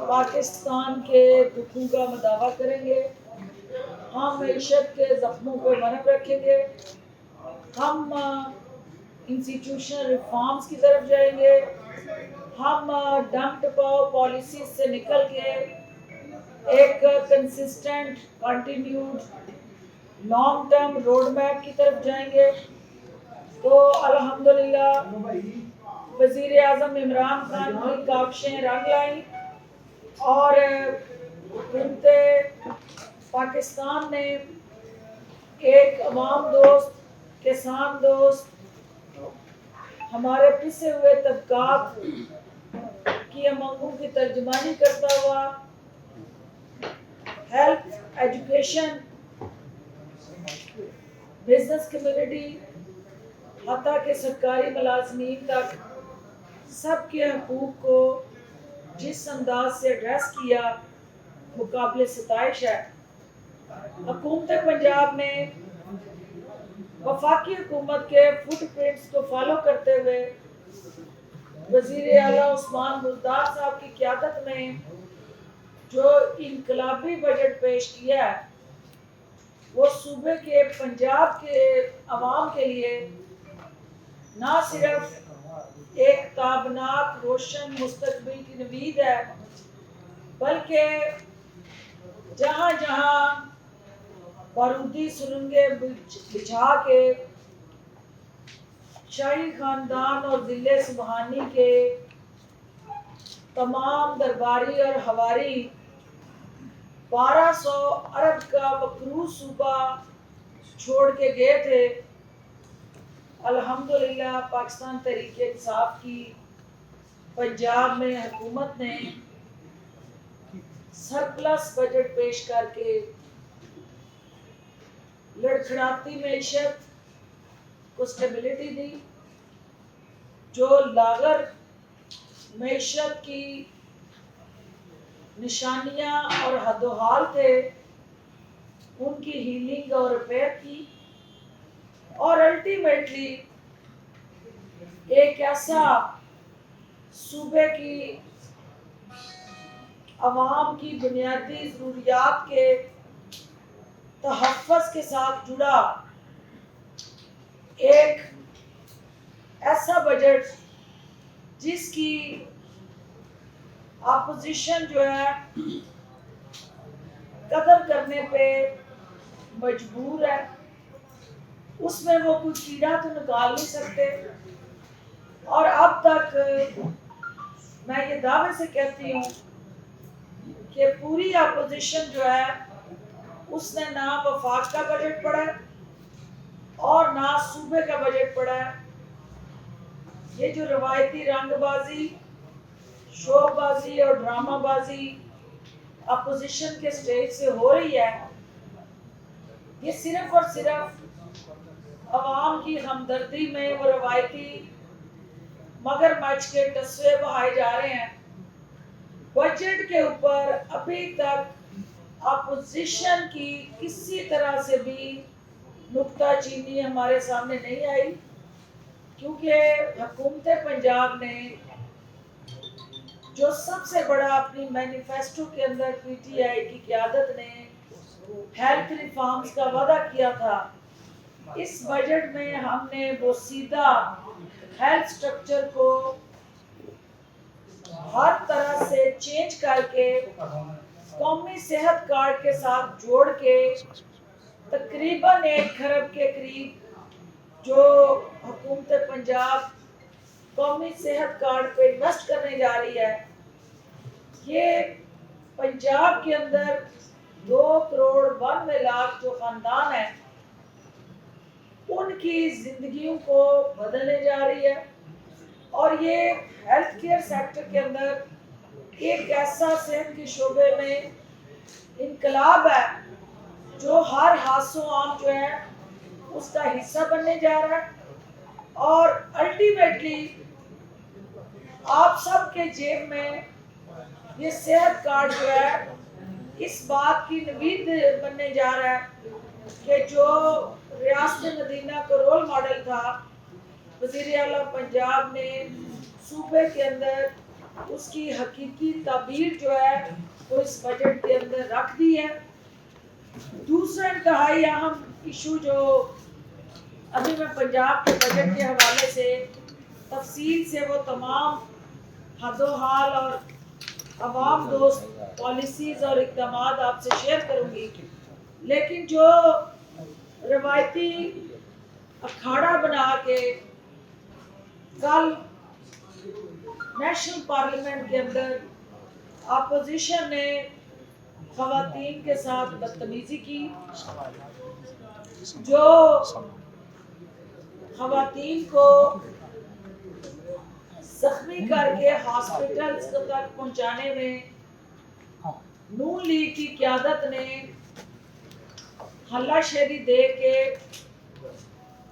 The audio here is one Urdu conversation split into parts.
پاکستان کے دکھوں کا مداوع کریں گے، ہم معیشت کے زخموں پہ مرہم رکھیں گے، ہم انسٹیٹیوشنل ریفارمز کی طرف جائیں گے، ہم ڈم ٹپاؤ پالیسیز سے نکل کے ایک consistent continued long term road map کی طرف جائیں گے۔ تو الحمدللہ وزیر اعظم عمران خان کی کاوشیں رنگ لائیں اور حکومت پاکستان نے ایک عوام دوست، کسان دوست، ہمارے پسے ہوئے طبقات کی امنگوں کی ترجمانی کرتا ہوا ہیلتھ، ایجوکیشن، بزنس کمیونٹی، حتیٰ کہ سرکاری ملازمین تک سب کے حقوق کو جس انداز سے ایڈریس کیا وہ قابل ستائش ہے۔ حکومت پنجاب نے وفاقی حکومت کے فٹ پرنٹس کو فالو کرتے ہوئے وزیر اعلیٰ عثمان بزدار صاحب کی قیادت میں جو انقلابی بجٹ پیش کیا ہے وہ صوبے کے پنجاب کے عوام کے لیے نہ صرف ایک تابناک روشن مستقبل کی نوید ہے، بلکہ جہاں جہاں بارودی سرنگیں بچھا کے شاہی خاندان اور ضلع سبحانی کے تمام درباری اور ہواری 1200 ارب کا مقروض صوبہ چھوڑ کے گئے تھے، الحمدللہ پاکستان تحریک انصاف کی پنجاب میں حکومت نے سرپلس بجٹ پیش کر کے لڑکھڑاتی معیشت کو سٹیبلٹی دی۔ جو لاغر معیشت کی نشانیاں اور حد و حال تھے ان کی ہیلنگ اور ریپیئر کی، اور الٹیمیٹلی ایک ایسا صوبے کی عوام کی بنیادی ضروریات کے تحفظ کے ساتھ جڑا ایک ایسا بجٹ جس کی اپوزیشن جو ہے قدر کرنے پہ مجبور ہے، اس میں وہ کوئی کیڑا تو نکال نہیں سکتے۔ اور اب تک میں یہ دعوے سے کہتی ہوں کہ پوری اپوزیشن جو ہے اس نے نہ وفاق کا بجٹ پڑھا ہے اور نہ صوبے کا بجٹ پڑھا ہے۔ یہ جو روایتی رنگ بازی، شو بازی اور ڈرامہ بازی اپوزیشن کے سٹیج سے ہو رہی ہے، یہ صرف اور صرف عوام کی ہمدردی میں وہ روایتی مگرمچھ کے ٹسوے بہائے جا رہے ہیں۔ بجٹ کے اوپر ابھی تک اپوزیشن کی کسی طرح سے بھی نکتہ چینی ہمارے سامنے نہیں آئی، کیونکہ حکومت پنجاب نے جو سب سے بڑا اپنی مینیفیسٹو کے اندر پی ٹی آئی کی قیادت نے ہیلتھ ریفارمز کا وعدہ کیا تھا، اس بجٹ میں ہم نے وہ سیدھا ہیلتھ سٹرکچر کو ہر طرح سے چینج کر کے قومی صحت کارڈ کے ساتھ جوڑ کے تقریباً 1 کھرب کے قریب جو حکومت پنجاب قومی صحت کارڈ پہ انویسٹ کرنے جا رہی ہے، یہ پنجاب کے اندر 2 کروڑ 92 لاکھ جو خاندان ہیں ان کی زندگیوں کو بدلنے جا رہی ہے، اور یہ ہیلتھ کیئر سیکٹر کے اندر ایک ایسا صحت کے شعبے میں انقلاب ہے جو ہر حادث و عام جو ہے اس کا حصہ بننے جا رہا ہے، اور الٹیمیٹلی آپ سب کے جیب میں یہ صحت کارڈ جو ہے اس بات کی نوید بننے جا رہا ہے کہ جو ریاست مدینہ کو رول ماڈل تھا، وزیر اعلیٰ پنجاب نے صوبے کے اندر اس کی حقیقی تعبیر جو ہے وہ اس بجٹ کے اندر رکھ دی ہے۔ دوسرا انتہائی اہم ایشو جو ابھی میں پنجاب کے بجٹ کے حوالے سے تفصیل سے وہ تمام حد و حال اور عوام دوست پالیسیز اور اقدامات آپ سے شیئر کروں گی، لیکن جو روایتی اکھاڑا بنا کے کل نیشنل پارلیمنٹ کے اندر اپوزیشن نے خواتین کے ساتھ بدتمیزی کی، جو خواتین کو زخمی کر کے ہاسپٹلز تک پہنچانے میں نون لیگ کی قیادت نے ہلہ شیری دے کے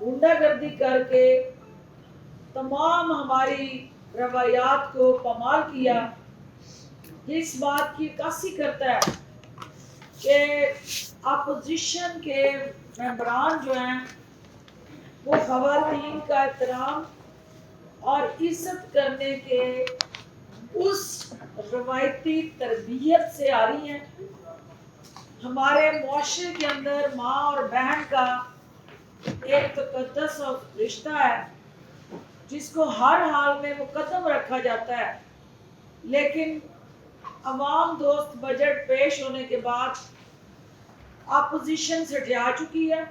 غنڈہ گردی کر کے تمام ہماری روایات کو پامال کیا، یہ اس بات کی عکاسی کرتا ہے کہ اپوزیشن کے ممبران جو ہیں وہ خواتین کا احترام اور عزت کرنے کے اس روایتی تربیت سے آ رہی ہیں۔ ہمارے معاشرے کے اندر ماں اور بہن کا ایک تقدس اور رشتہ ہے جس کو ہر حال میں مقدم رکھا جاتا ہے، لیکن عوام دوست بجٹ پیش ہونے کے بعد اپوزیشن سے جا چکی ہے۔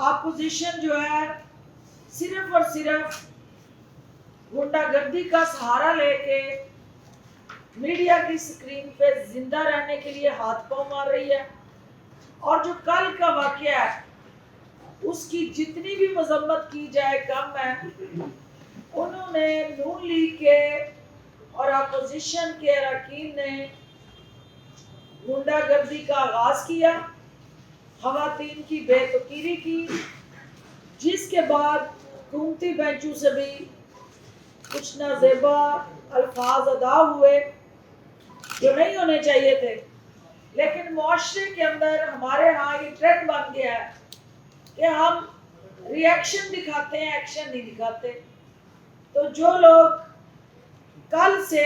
اپوزیشن جو ہے صرف اور صرف غنڈہ گردی کا سہارا لے کے میڈیا کی سکرین پہ زندہ رہنے کے لیے ہاتھ پاؤں مار رہی ہے، اور جو کل کا واقعہ ہے اس کی جتنی بھی مذمت کی جائے کم ہے۔ انہوں نے نون لیگ کے اور اپوزیشن کے اراکین نے غنڈہ گردی کا آغاز کیا، خواتین کی بے توقیری کی، جس کے بعد حکومتی بینچوں سے بھی کچھ نازیبا الفاظ ادا ہوئے جو نہیں ہونے چاہیے تھے، لیکن معاشرے کے اندر ہمارے ہاں یہ ٹرینڈ بن گیا ہے کہ ہم ری ایکشن دکھاتے ہیں، ایکشن نہیں دکھاتے۔ تو جو لوگ کل سے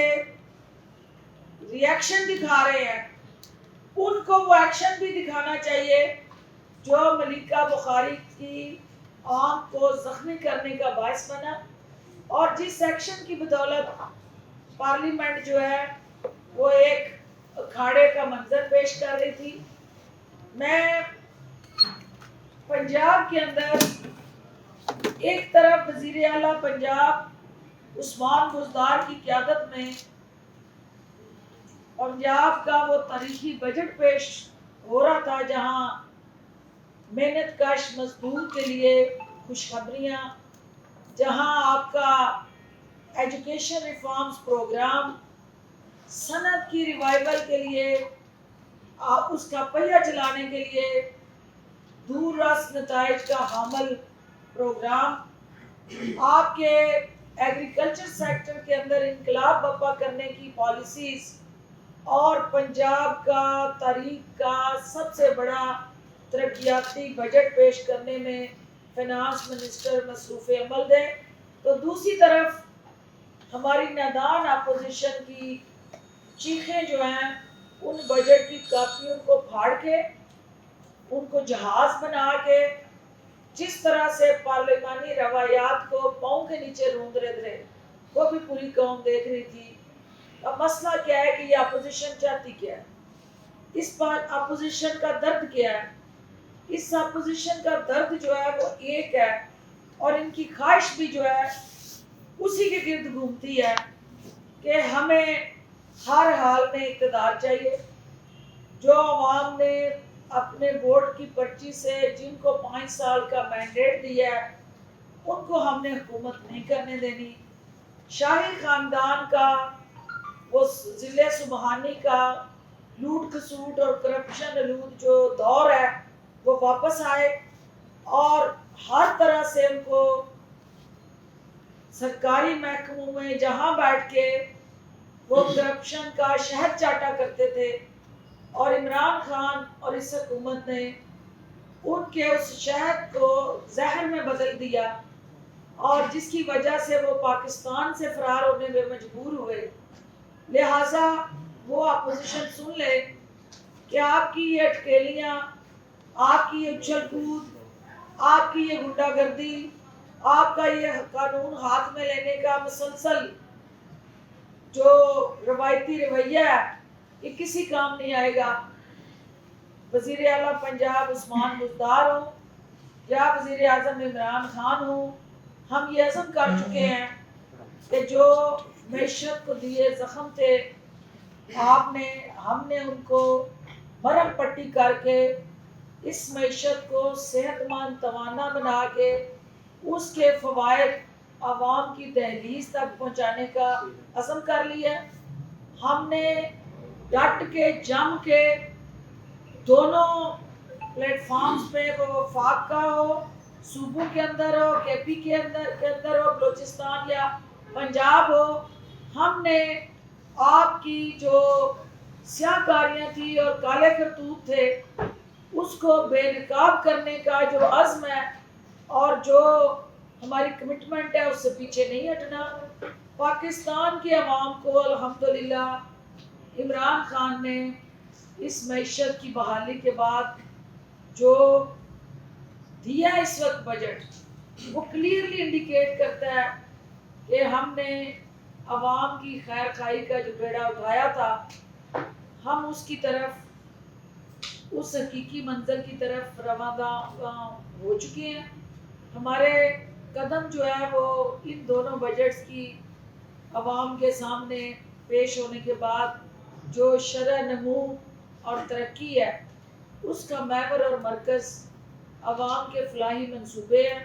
ری ایکشن دکھا رہے ہیں ان کو وہ ایکشن بھی دکھانا چاہیے جو ملیکہ بخاری کی آنکھ کو زخمی کرنے کا باعث بنا، اور جس ایکشن کی بدولت پارلیمنٹ جو ہے وہ ایک اکھاڑے کا منظر پیش کر رہی تھی۔ میں پنجاب کے اندر ایک طرف وزیر اعلیٰ پنجاب عثمان بزدار کی قیادت میں پنجاب کا وہ تاریخی بجٹ پیش ہو رہا تھا جہاں محنت کش مزدور کے لیے خوشخبریاں، جہاں آپ کا ایجوکیشن ریفارمز پروگرام، صنعت کی ریوائیول کے لیے، اس کا پہیہ چلانے کے لیے دور رس نتائج کا حامل پروگرام، آپ کے ایگریکلچر سیکٹر کے اندر انقلاب برپا کرنے کی پالیسیز، اور پنجاب کا تاریخ کا سب سے بڑا ترقیاتی بجٹ پیش کرنے میں فائنانس منسٹر مصروف عمل ہے۔ تو دوسری طرف ہماری نادان اپوزیشن کی چیخیں جو ہیں ان بجٹ کی کاپیوں کو پھاڑ کے، ان کو جہاز بنا کے، جس طرح سے پارلیمانی روایات کو پاؤں کے نیچے روند رہے وہ بھی پوری قوم دیکھ رہی تھی۔ اب مسئلہ کیا ہے کہ یہ اپوزیشن چاہتی کیا ہے، اس پر اپوزیشن کا درد کیا ہے؟ اس اپوزیشن کا درد جو ہے وہ ایک ہے، اور ان کی خواہش بھی جو ہے اسی کے گرد گھومتی ہے کہ ہمیں ہر حال میں اقتدار چاہیے۔ جو عوام نے اپنے ووٹ کی پرچی سے جن کو 5 سال کا مینڈیٹ دیا ہے ان کو ہم نے حکومت نہیں کرنے دینی۔ شاہی خاندان کا وہ ضلع سبحانی کا لوٹ کھسوٹ اور کرپشن آلود جو دور ہے وہ واپس آئے، اور ہر طرح سے ان کو سرکاری محکموں میں جہاں بیٹھ کے وہ کرپشن کا شہد چاٹا کرتے تھے، اور عمران خان اور اس حکومت نے ان کے اس شہد کو زہر میں بدل دیا، اور جس کی وجہ سے وہ پاکستان سے فرار ہونے میں مجبور ہوئے، لہٰذا وہ اپوزیشن سن لے کہ آپ کی یہ اٹکیلیاں، آپ کی یہ اچھل کود، آپ کی یہ گنڈا گردی، آپ کا یہ قانون ہاتھ میں لینے کا مسلسل جو روایتی رویہ ہے، یہ کسی کام نہیں آئے گا۔ وزیر اعلیٰ پنجاب عثمان بزدار ہوں یا وزیر اعظم عمران خان ہوں، ہم یہ عزم کر چکے ہیں کہ جو معیشت کو دیے زخم تھے، ہم نے ان کو مرہم پٹی کر کے اس معیشت کو صحت مند توانا بنا کے اس کے فوائد عوام کی دہلیز تک پہنچانے کا عزم کر لیا۔ ہم نے ڈٹ کے جم کے دونوں پلیٹ فارمز پہ، وہ وفاق کا ہو، صوبوں کے اندر ہو، کے پی کے اندر ہو، بلوچستان یا پنجاب ہو، ہم نے آپ کی جو سیاہ کاریاں تھی اور کالے کرتوت تھے اس کو بے نقاب کرنے کا جو عزم ہے اور جو ہماری کمٹمنٹ ہے اس سے پیچھے نہیں ہٹنا۔ پاکستان کے عوام کو الحمدللہ عمران خان نے اس معیشت کی بحالی کے بعد جو دیا اس وقت بجٹ، وہ کلیئرلی انڈیکیٹ کرتا ہے کہ ہم نے عوام کی خیر خواہی کا جو بیڑا اٹھایا تھا، ہم اس کی طرف، اس حقیقی منزل کی طرف رواں ہو چکے ہیں۔ ہمارے قدم جو ہے وہ ان دونوں بجٹس کی عوام کے سامنے پیش ہونے کے بعد جو شرح نمو اور ترقی ہے اس کا محور اور مرکز عوام کے فلاحی منصوبے ہیں۔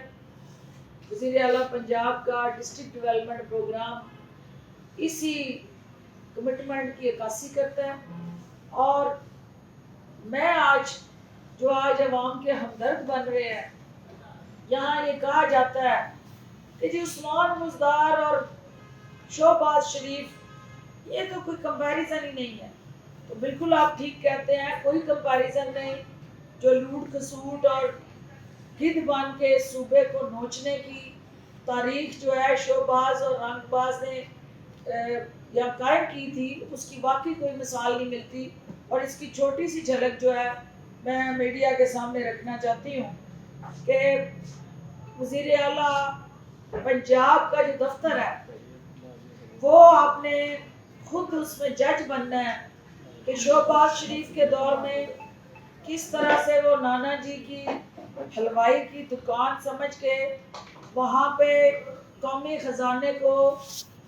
وزیر اعلیٰ پنجاب کا ڈسٹرکٹ ڈیولپمنٹ پروگرام اسی کمٹمنٹ کی عکاسی کرتا ہے، اور میں جو آج عوام کے ہمدرد بن رہے ہیں، یہاں یہ کہا جاتا ہے کہ جی عثمان بزدار اور شہباز شریف یہ تو کوئی کمپیریزن ہی نہیں ہے، تو بالکل آپ ٹھیک کہتے ہیں، کوئی کمپیریزن نہیں۔ جو لوٹ کسوٹ اور گدھ بن کے صوبے کو نوچنے کی تاریخ جو ہے شہباز اور رنگ باز نے یا قائم کی تھی، اس کی واقعی کوئی مثال نہیں ملتی۔ اور اس کی چھوٹی سی جھلک جو ہے میں میڈیا کے سامنے رکھنا چاہتی ہوں کہ وزیر اعلیٰ پنجاب کا جو دفتر ہے وہ آپ نے خود اس میں جج بننا ہے کہ شہباز شریف کے دور میں کس طرح سے وہ نانا جی کی حلوائی کی دکان سمجھ کے وہاں پہ قومی خزانے کو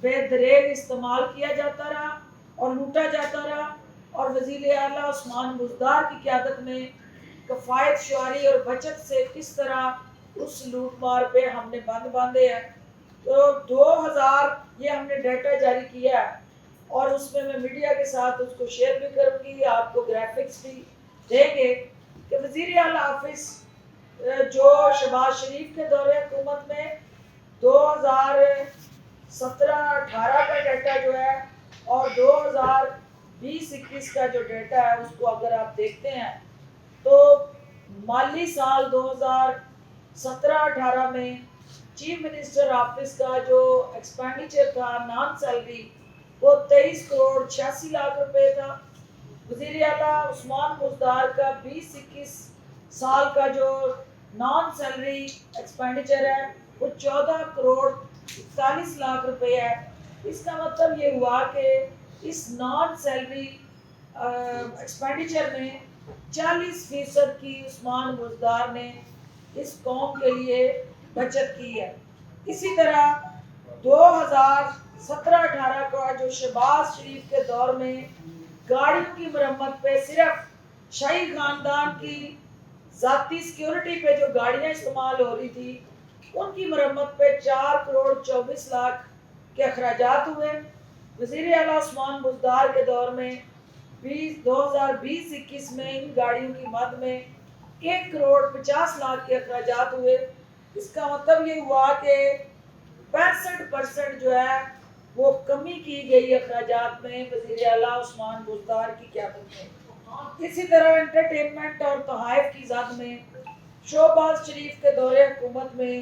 بے دریغ استعمال کیا جاتا رہا اور لوٹا جاتا رہا، اور وزیر اعلیٰ عثمان بزدار کی قیادت میں کفایت شعاری اور بچت سے کس طرح اس لوٹ مار پہ ہم نے بند باندھے ہیں۔ تو 2000 یہ ہم نے ڈیٹا جاری کیا ہے، اور اس میں میڈیا کے ساتھ اس کو شیئر بھی کروں گی، آپ کو گرافکس بھی دیں گے کہ وزیر اعلیٰ آفس جو شہباز شریف کے دور حکومت میں 2017-18 کا ڈیٹا جو ہے اور 2020-21 کا جو ڈیٹا ہے اس کو اگر آپ دیکھتے ہیں تو مالی سال 2017-18 میں چیف منسٹر آفس کا جو ایکسپینڈیچر تھا نان سیلری وہ 23 کروڑ 86 لاکھ روپے تھا۔ وزیر اعلیٰ عثمان بزدار کا 20-21 سال کا جو نان سیلری ایکسپینڈیچر ہے وہ 14 کروڑ 41 لاکھ روپے ہے۔ اس کا مطلب یہ ہوا کہ اس نان سیلری ایکسپینڈیچر میں 40% کی عثمان بزدار نے اس قوم کے لیے بچت کی ہے۔ اسی طرح 2017-18 کا جو شہباز شریف کے دور میں گاڑیوں کی مرمت پہ صرف شاہی خاندان کی ذاتی سیکیورٹی پہ جو گاڑیاں استعمال ہو رہی تھی ان کی مرمت پہ 4 کروڑ 24 لاکھ کے اخراجات ہوئے۔ وزیر اعلیٰ عثمان بزدار کے دور میں 2020-21 میں ان گاڑیوں کی مد میں 1 کروڑ 50 لاکھ کے اخراجات ہوئے۔ اس کا مطلب یہ ہوا کہ 65% جو ہے وہ کمی کی گئی اخراجات میں وزیر اعلیٰ عثمان بزدار کی قیادت میں۔ اسی طرح انٹرٹینمنٹ اور تحائف کی زد میں شہباز شریف کے دور حکومت میں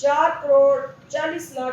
4,40,00,000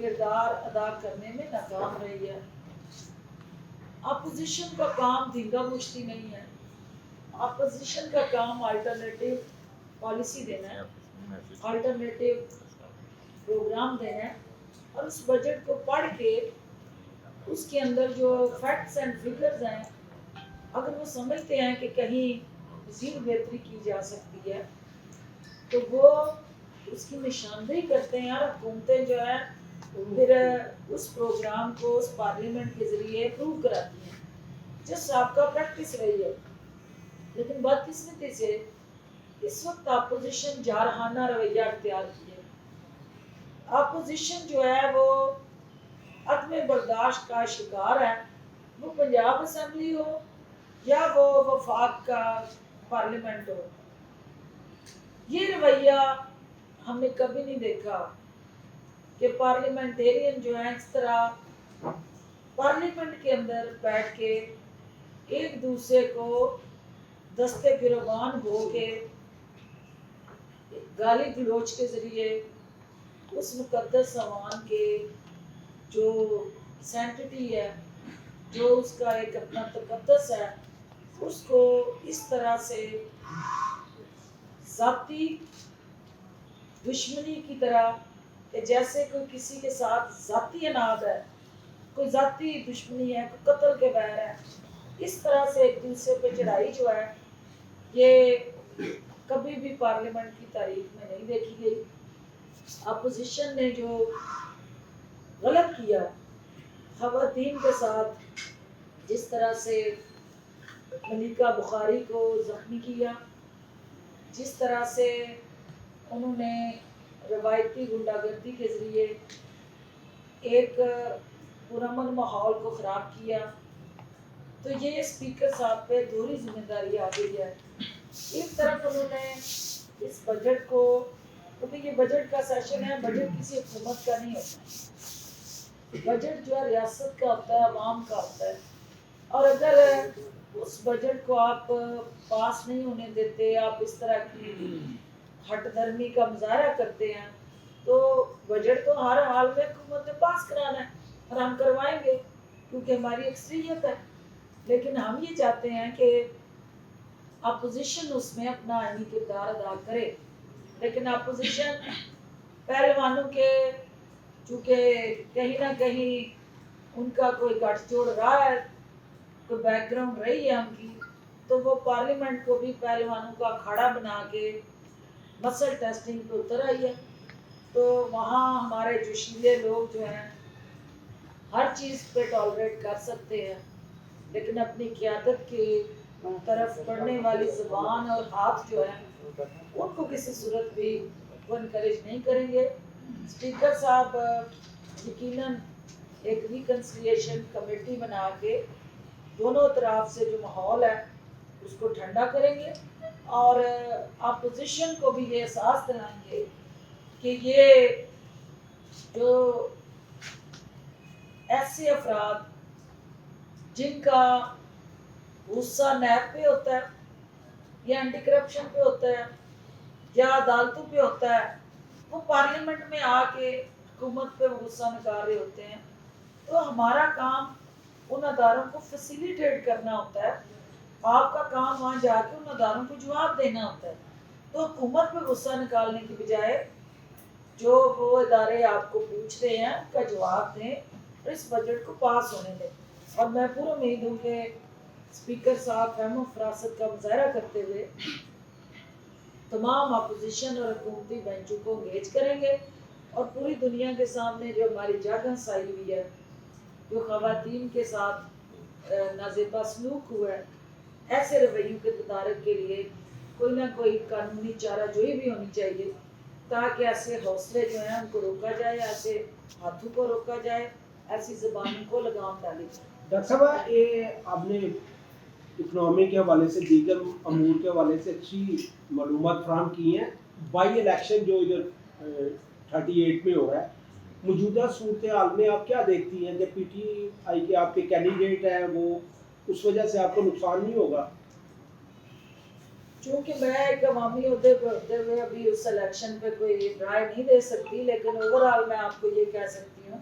کردار ادا کرنے میں ناکام رہی ہے۔ اپوزیشن کا کام دھینگا مشتی نہیں ہے، اپوزیشن کا کام الٹرنیٹیو پالیسی دینا ہے، الٹرنیٹیو پروگرام دینا ہے، اور اس بجٹ کو پڑھ کے اس کے اندر جو فیکٹس اینڈ فگرز ہیں اگر وہ سمجھتے ہیں کہ کہیں مزید بہتری کی جا سکتی ہے تو وہ اس کی نشاندہی کرتے ہیں، اور حکومتیں جو ہیں پھر اس پروگرام کو اس پارلیمنٹ کے ذریعے اپروو کراتی ہیں، جو سابقہ پریکٹس رہی ہے۔ لیکن بدقسمتی سے اس وقت اپوزیشن جارحانہ رویہ اختیار کیے، اپوزیشن جو ہے وہ عدم برداشت کا شکار ہے، وہ پنجاب اسمبلی ہو یا وہ وفاق کا پارلیمنٹ ہو۔ یہ رویہ ہم نے کبھی نہیں دیکھا کہ پارلیمنٹیرین جو ہیں اس طرح پارلیمنٹ کے اندر بیٹھ کے ایک دوسرے کو دستے گروبان ہو کے گالی گلوچ کے ذریعے اس مقدس ایوان کے جو سینٹٹی ہے، جو اس کا ایک اپنا تقدس ہے، اس کو اس طرح سے ذاتی دشمنی کی طرح کہ جیسے کوئی کسی کے ساتھ ذاتی اناد ہے، کوئی ذاتی دشمنی ہے، کوئی قتل کے بیر ہے، اس طرح سے ایک دوسرے پہ چڑھائی جو ہے یہ کبھی بھی پارلیمنٹ کی تاریخ میں نہیں دیکھی گئی۔ اپوزیشن نے جو غلط کیا خواتین کے ساتھ، جس طرح سے ملیکہ بخاری کو زخمی کیا، جس طرح سے انہوں نے روایتی غنڈہ گردی کے ذریعے ایک پرامن ماحول کو خراب کیا، تو یہ اسپیکر صاحب پہ دوہری ذمہ داری آ گئی ہے۔ ایک طرف انہوں نے اس بجٹ کو، کیونکہ یہ بجٹ کا سیشن ہے، بجٹ کسی حکومت کا نہیں ہوتا، بجٹ جو ہے ریاست کا ہوتا ہے، عوام کا ہوتا ہے، اور اگر اس بجٹ کو آپ پاس نہیں ہونے دیتے، آپ اس طرح کی ہٹ درمی کا مظاہرہ کرتے ہیں تو بجٹ تو ہر حال میں حکومت نے پاس کرانا ہے اور ہم کروائیں گے کیونکہ ہماری اکثریت ہے۔ لیکن ہم یہ چاہتے ہیں کہ اپوزیشن اس میں اپنا اہم کردار ادا کرے، لیکن اپوزیشن پہلوانوں کے چونکہ کہیں نہ کہیں ان کا کوئی گٹھ جوڑ رہا ہے، کوئی بیک گراؤنڈ رہی ہے ان کی، تو وہ پارلیمنٹ کو بھی پہلوانوں کا اکھاڑا بنا کے مسل ٹیسٹنگ پہ اتر آئی ہے۔ تو وہاں ہمارے جوشیلے لوگ جو ہیں ہر چیز پہ ٹالریٹ کر سکتے ہیں، لیکن اپنی قیادت کی طرف بڑھنے والی زبان اور ہاتھ جو ہے ان کو کسی صورت بھی وہ انکریج نہیں کریں گے۔ اسپیکر صاحب یقیناً ایک ریکنسیلیشن کمیٹی بنا کے دونوں طرف سے جو ماحول ہے اس کو ٹھنڈا کریں گے، اور اپوزیشن کو بھی یہ احساس دلائیں گے کہ یہ جو ایسے افراد جن کا غصہ نیب پہ ہوتا ہے یا اینٹی کرپشن پہ ہوتا ہے یا عدالتوں پہ ہوتا ہے، وہ پارلیمنٹ میں آ کے حکومت پہ غصہ نکال رہے ہوتے ہیں، تو ہمارا کام ان اداروں کو فیسیلیٹیٹ کرنا ہوتا ہے، آپ کا کام وہاں جا کے ان اداروں کو جواب دینا ہوتا ہے۔ تو حکومت پہ غصہ نکالنے کی بجائے جو وہ ادارے آپ کو پوچھ رہے ہیں ان کا جواب دیں اور اس بجٹ کو پاس ہونے دیں۔ اور میں پورا امید ہوں کہ اسپیکر صاحب فہم و فراست کا مظاہرہ کرتے ہوئے تمام اپوزیشن اور حکومتی بینچوں کو انگیج کریں گے، اور پوری دنیا کے سامنے جو ہماری جاگ ہنسائی ہوئی ہے، جو خواتین کے ساتھ نازیبا سلوک ہوا ہے، ایسے رویوں کے تدارک کے لیے کوئی نہ کوئی قانونی چارہ جوئی بھی ہونی چاہیے تاکہ ایسے حوصلے جو ہیں ان کو روکا جائے، ایسے ہاتھوں کو روکا جائے، ایسی زبانوں کو لگام ڈالی جائے۔ ڈاکٹر صاحب یہ آپ نے اکنامی کے حوالے سے، دیگر امور کے حوالے سے اچھی معلومات فراہم کی ہیں۔ بائی الیکشن جو ادھر 38 میں ہو رہا ہے، موجودہ صورتحال میں آپ کیا دیکھتی ہیں کہ پی ٹی آئی کے آپ کے کینڈیڈیٹ ہیں، وہ اس وجہ سے آپ کو نقصان نہیں ہوگا؟ چونکہ میں ایک عوامی عہدے پہ ہوتے ہوئے ابھی اس الیکشن پہ کوئی رائے نہیں دے سکتی، لیکن اوور آل میں آپ کو یہ کہہ سکتی ہوں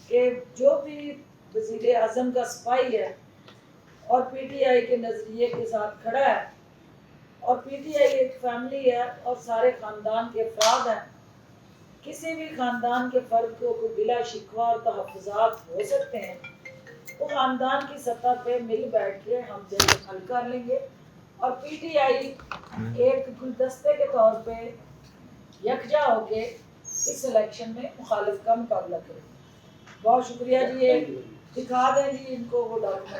کہ جو بھی وزیر اعظم کا سپاہی ہے اور پی ٹی آئی کے نظریے کے ساتھ کھڑا ہے، اور پی ٹی آئی ایک فیملی ہے اور سارے خاندان کے افراد ہیں، کسی بھی خاندان کے فرد کو کوئی بلا شکوہ اور تحفظات ہو سکتے ہیں، وہ خاندان کی سطح پہ مل بیٹھ کے ہم جلد حل کر لیں گے، اور پی ٹی آئی ایک گلدستے کے طور پہ یکجا ہو کے اس الیکشن میں مخالف کا مقابلہ کرے گی۔ بہت شکریہ جی، یہ دکھا دیں جی ان کو وہ ڈاکومنٹ۔